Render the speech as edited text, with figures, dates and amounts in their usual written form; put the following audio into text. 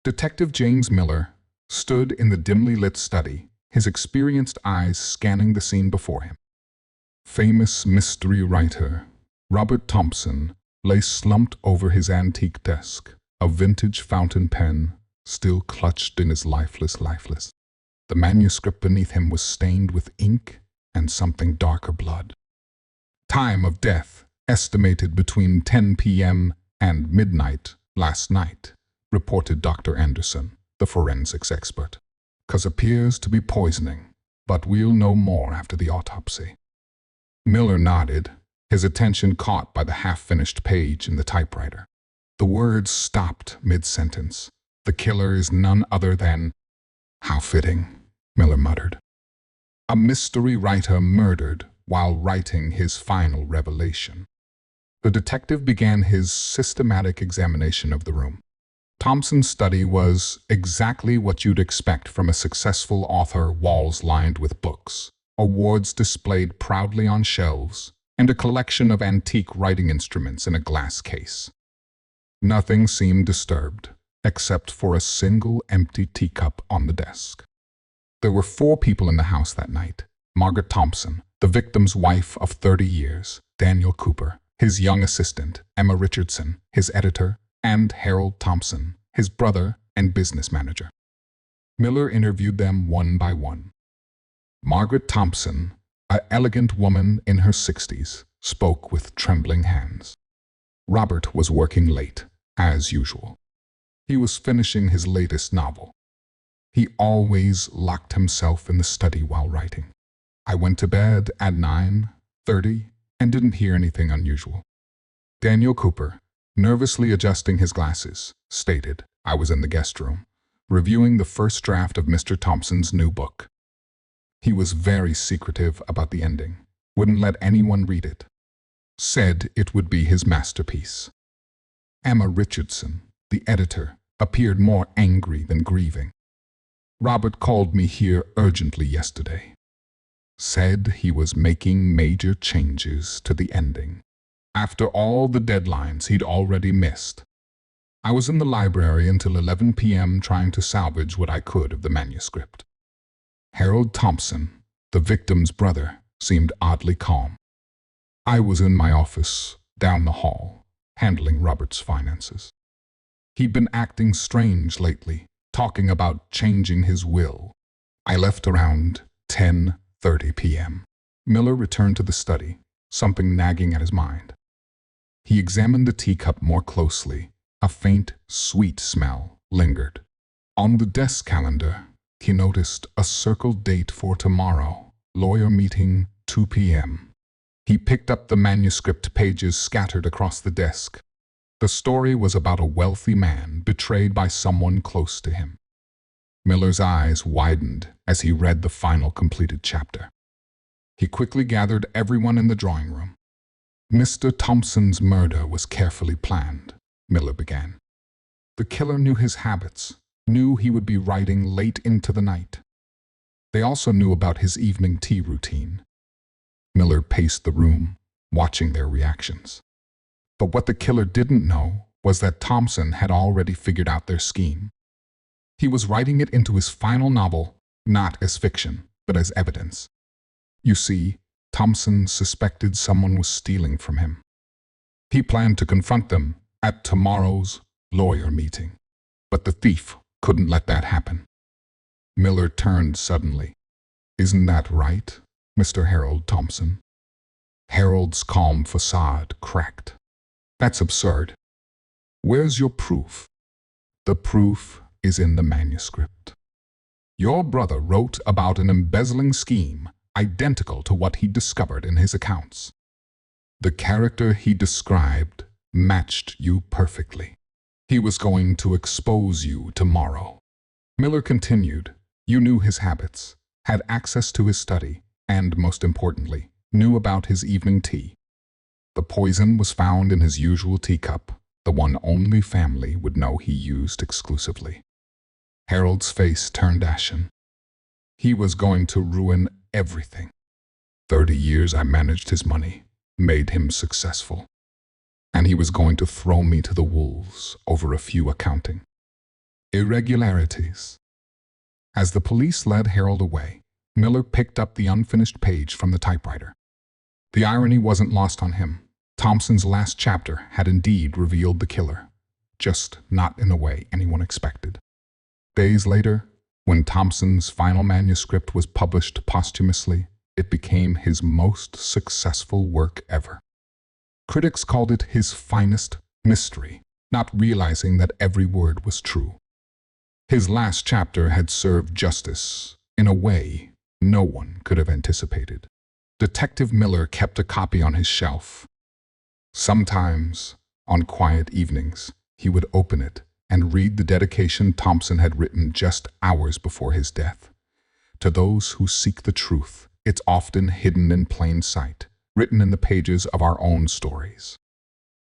Detective James Miller stood in the dimly lit study, his experienced eyes scanning the scene before him. Famous mystery writer Robert Thompson lay slumped over his antique desk, a vintage fountain pen still clutched in his lifeless. The manuscript beneath him was stained with ink and something darker blood. Time of death estimated between 10 p.m. and midnight last night, reported Dr. Anderson, the forensics expert. "'Cause appears to be poisoning, but we'll know more after the autopsy." Miller nodded, his attention caught by the half-finished page in the typewriter. The words stopped mid-sentence. "The killer is none other than—" "How fitting," Miller muttered. "A mystery writer murdered while writing his final revelation." The detective began his systematic examination of the room. Thompson's study was exactly what you'd expect from a successful author, walls lined with books, awards displayed proudly on shelves, and a collection of antique writing instruments in a glass case. Nothing seemed disturbed, except for a single empty teacup on the desk. There were 4 people in the house that night: Margaret Thompson, the victim's wife of 30 years, Daniel Cooper, his young assistant, Emma Richardson, his editor, and Harold Thompson, his brother and business manager. Miller interviewed them one by one. Margaret Thompson, an elegant woman in her 60s, spoke with trembling hands. Robert was working late, as usual. He was finishing his latest novel. He always locked himself in the study while writing. "I went to bed at 9:30 and didn't hear anything unusual." Daniel Cooper, nervously adjusting his glasses, stated, "I was in the guest room, reviewing the first draft of Mr. Thompson's new book. He was very secretive about the ending, wouldn't let anyone read it. Said it would be his masterpiece." Emma Richardson, the editor, appeared more angry than grieving. "Robert called me here urgently yesterday. Said he was making major changes to the ending, after all the deadlines he'd already missed. I was in the library until 11 p.m. trying to salvage what I could of the manuscript." Harold Thompson, the victim's brother, seemed oddly calm. "I was in my office, down the hall, handling Robert's finances. He'd been acting strange lately, talking about changing his will. I left around 10:30 p.m. Miller returned to the study, something nagging at his mind. He examined the teacup more closely. A faint, sweet smell lingered. On the desk calendar, he noticed a circled date for tomorrow, lawyer meeting, 2 p.m. He picked up the manuscript pages scattered across the desk. The story was about a wealthy man betrayed by someone close to him. Miller's eyes widened as he read the final completed chapter. He quickly gathered everyone in the drawing room. "Mr. Thompson's murder was carefully planned," Miller began. "The killer knew his habits, knew he would be writing late into the night. They also knew about his evening tea routine." Miller paced the room, watching their reactions. But what the killer didn't know was that Thompson had already figured out their scheme. He was writing it into his final novel, not as fiction, but as evidence. You see, Thompson suspected someone was stealing from him. He planned to confront them at tomorrow's lawyer meeting, but the thief couldn't let that happen. Miller turned suddenly. "Isn't that right, Mr. Harold Thompson?" Harold's calm facade cracked. "That's absurd. Where's your proof?" "The proof is in the manuscript. Your brother wrote about an embezzling scheme identical to what he discovered in his accounts. The character he described matched you perfectly. He was going to expose you tomorrow." Miller continued, "You knew his habits, had access to his study, and, most importantly, knew about his evening tea. The poison was found in his usual teacup, the one only family would know he used exclusively." Harold's face turned ashen. He was going to ruin everything. 30 years I managed his money, made him successful. And he was going to throw me to the wolves over a few accounting. Irregularities. As the police led Harold away, Miller picked up the unfinished page from the typewriter. The irony wasn't lost on him. Thompson's last chapter had indeed revealed the killer, just not in the way anyone expected. Days later, when Thompson's final manuscript was published posthumously, it became his most successful work ever. Critics called it his finest mystery, not realizing that every word was true. His last chapter had served justice in a way no one could have anticipated. Detective Miller kept a copy on his shelf. Sometimes, on quiet evenings, he would open it and read the dedication Thompson had written just hours before his death. To those who seek the truth, it's often hidden in plain sight, written in the pages of our own stories.